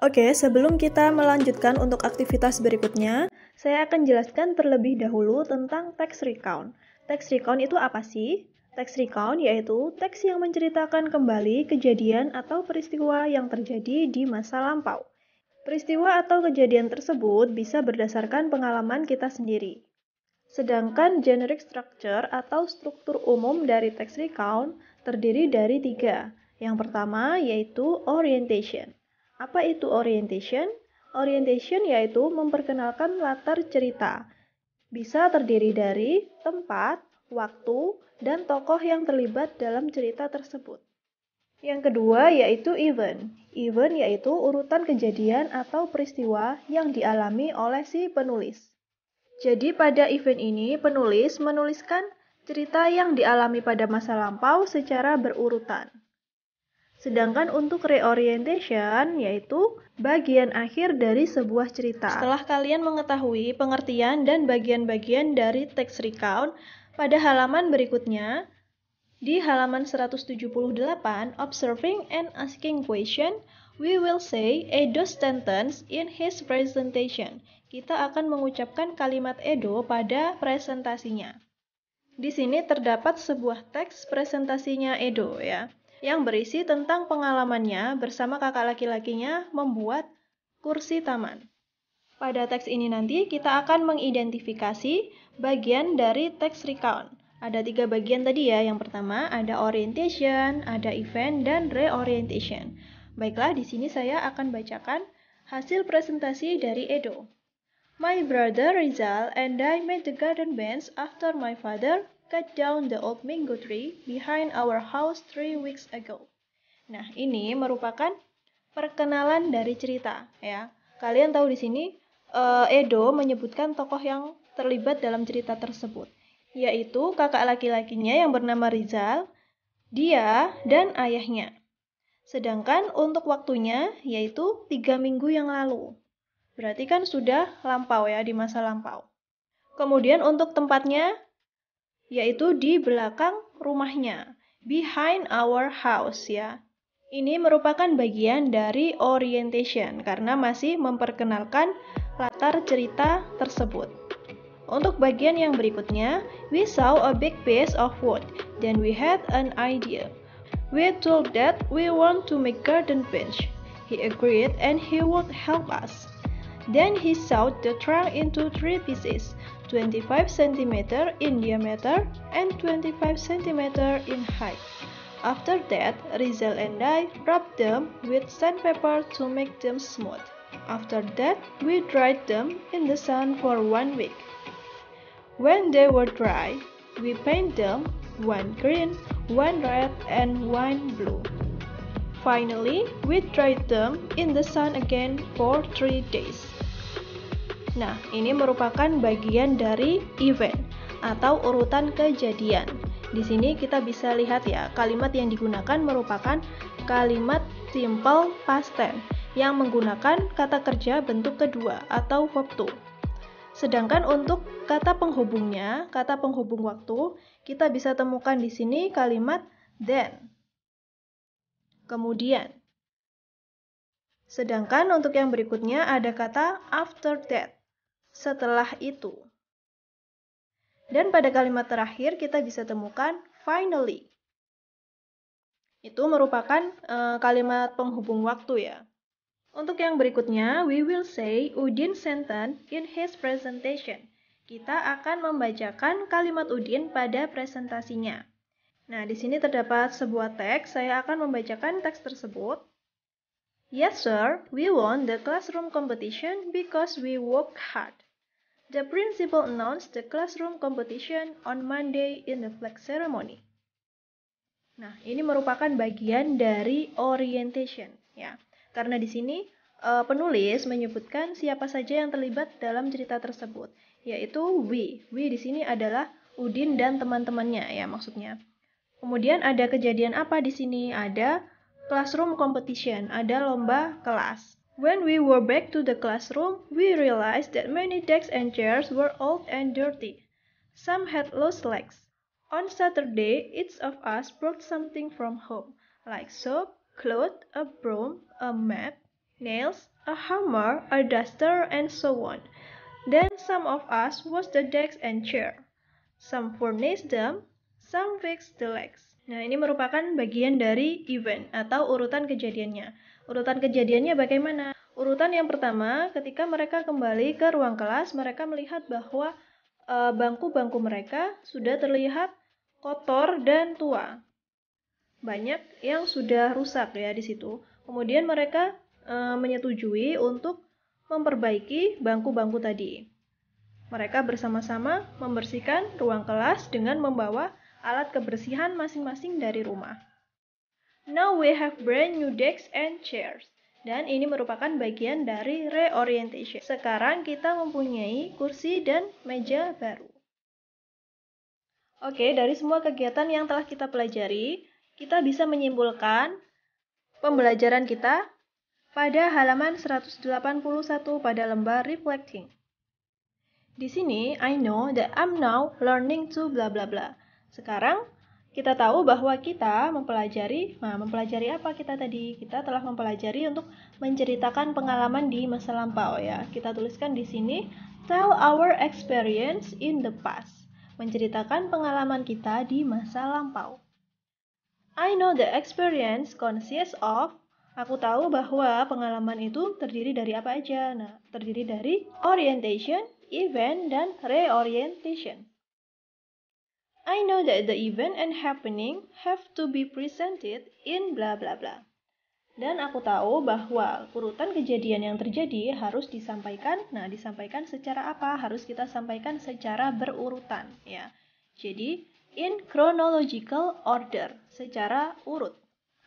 Oke, sebelum kita melanjutkan untuk aktivitas berikutnya, saya akan jelaskan terlebih dahulu tentang text recount. Text recount itu apa sih? Text recount yaitu teks yang menceritakan kembali kejadian atau peristiwa yang terjadi di masa lampau. Peristiwa atau kejadian tersebut bisa berdasarkan pengalaman kita sendiri. Sedangkan generic structure atau struktur umum dari text recount terdiri dari 3. Yang pertama yaitu orientation. Apa itu orientation? Orientation yaitu memperkenalkan latar cerita. Bisa terdiri dari tempat, waktu, dan tokoh yang terlibat dalam cerita tersebut. Yang kedua yaitu event. Event yaitu urutan kejadian atau peristiwa yang dialami oleh si penulis. Jadi pada event ini penulis menuliskan cerita yang dialami pada masa lampau secara berurutan. Sedangkan untuk reorientation yaitu bagian akhir dari sebuah cerita. Setelah kalian mengetahui pengertian dan bagian-bagian dari text recount, pada halaman berikutnya, di halaman 178, observing and asking question, we will say Edo's sentence in his presentation. Kita akan mengucapkan kalimat Edo pada presentasinya. Di sini terdapat sebuah teks presentasinya Edo ya, yang berisi tentang pengalamannya bersama kakak laki-lakinya membuat kursi taman. Pada teks ini nanti kita akan mengidentifikasi bagian dari teks recount. Ada 3 bagian tadi ya. Yang pertama ada orientation, ada event, dan reorientation. Baiklah, di sini saya akan bacakan hasil presentasi dari Edo. My brother Rizal and I made the garden bench after my father cut down the old mango tree behind our house 3 weeks ago. Nah, ini merupakan perkenalan dari cerita ya. Kalian tahu di sini Edo menyebutkan tokoh yang terlibat dalam cerita tersebut, yaitu kakak laki-lakinya yang bernama Rizal, dia, dan ayahnya. Sedangkan untuk waktunya yaitu 3 minggu yang lalu. Berarti kan sudah lampau ya, di masa lampau. Kemudian untuk tempatnya yaitu di belakang rumahnya, behind our house ya. Ini merupakan bagian dari orientation karena masih memperkenalkan latar cerita tersebut. Untuk bagian yang berikutnya, we saw a big piece of wood, then we had an idea. We told that we want to make garden bench. He agreed and he would help us. Then he sawed the trunk into 3 pieces, 25 cm in diameter and 25 cm in height. After that, Rizal and I rubbed them with sandpaper to make them smooth. After that, we dried them in the sun for 1 week. When they were dry, we painted them one green, one red, and one blue. Finally, we dried them in the sun again for 3 days. Nah, ini merupakan bagian dari event atau urutan kejadian. Di sini kita bisa lihat ya, kalimat yang digunakan merupakan kalimat simple past tense yang menggunakan kata kerja bentuk kedua atau verb to. Sedangkan untuk kata penghubungnya, kata penghubung waktu, kita bisa temukan di sini kalimat then. Kemudian. Sedangkan untuk yang berikutnya ada kata after that. Setelah itu. Dan pada kalimat terakhir kita bisa temukan finally. Itu merupakan kalimat penghubung waktu ya. Untuk yang berikutnya, we will say Udin sentence in his presentation. Kita akan membacakan kalimat Udin pada presentasinya. Nah, di sini terdapat sebuah teks, saya akan membacakan teks tersebut. Yes, sir, we won the classroom competition because we worked hard. The principal announced the classroom competition on Monday in the flag ceremony. Nah, ini merupakan bagian dari orientation ya. Karena di sini penulis menyebutkan siapa saja yang terlibat dalam cerita tersebut, yaitu we. We di sini adalah Udin dan teman-temannya ya maksudnya. Kemudian ada kejadian apa di sini? Ada classroom competition, ada lomba kelas. When we were back to the classroom, we realized that many desks and chairs were old and dirty. Some had lost legs. On Saturday, each of us brought something from home, like soap, clothes, a broom, a map, nails, a hammer, a duster, and so on. Then some of us wash the desks and chair. Some furnish them, some fix the legs. Nah, ini merupakan bagian dari event atau urutan kejadiannya. Urutan kejadiannya bagaimana? Urutan yang pertama, ketika mereka kembali ke ruang kelas, mereka melihat bahwa bangku-bangku mereka sudah terlihat kotor dan tua. Banyak yang sudah rusak ya di situ. Kemudian mereka menyetujui untuk memperbaiki bangku-bangku tadi. Mereka bersama-sama membersihkan ruang kelas dengan membawa alat kebersihan masing-masing dari rumah. Now we have brand new desks and chairs. Dan ini merupakan bagian dari reorientation. Sekarang kita mempunyai kursi dan meja baru. Oke, dari semua kegiatan yang telah kita pelajari, kita bisa menyimpulkan pembelajaran kita pada halaman 181 pada lembar reflecting. Di sini, I know that I'm now learning to bla bla bla. Sekarang, kita tahu bahwa kita mempelajari apa kita tadi? Kita telah mempelajari untuk menceritakan pengalaman di masa lampau ya. Kita tuliskan di sini, tell our experience in the past. Menceritakan pengalaman kita di masa lampau. I know the experience consists of. Aku tahu bahwa pengalaman itu terdiri dari apa aja? Nah, terdiri dari orientation, event, dan reorientation. I know that the event and happening have to be presented in bla bla bla. Dan aku tahu bahwa urutan kejadian yang terjadi harus disampaikan. Nah, disampaikan secara apa? Harus kita sampaikan secara berurutan ya. Jadi, in chronological order, secara urut.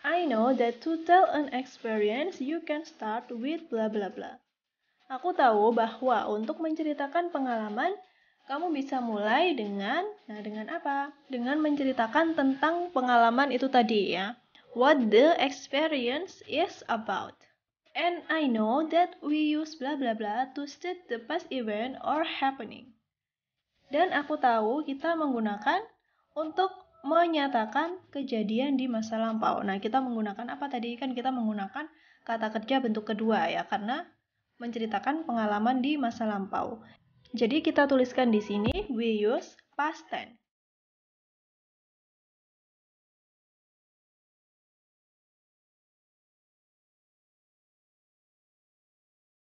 I know that to tell an experience, you can start with bla bla bla. Aku tahu bahwa untuk menceritakan pengalaman, kamu bisa mulai dengan apa? Dengan menceritakan tentang pengalaman itu tadi ya. What the experience is about. And I know that we use bla bla bla to state the past event or happening. Dan aku tahu kita menggunakan untuk menyatakan kejadian di masa lampau. Nah, kita menggunakan apa tadi? Kan kita menggunakan kata kerja bentuk kedua ya, karena menceritakan pengalaman di masa lampau. Jadi kita tuliskan di sini, we use past tense.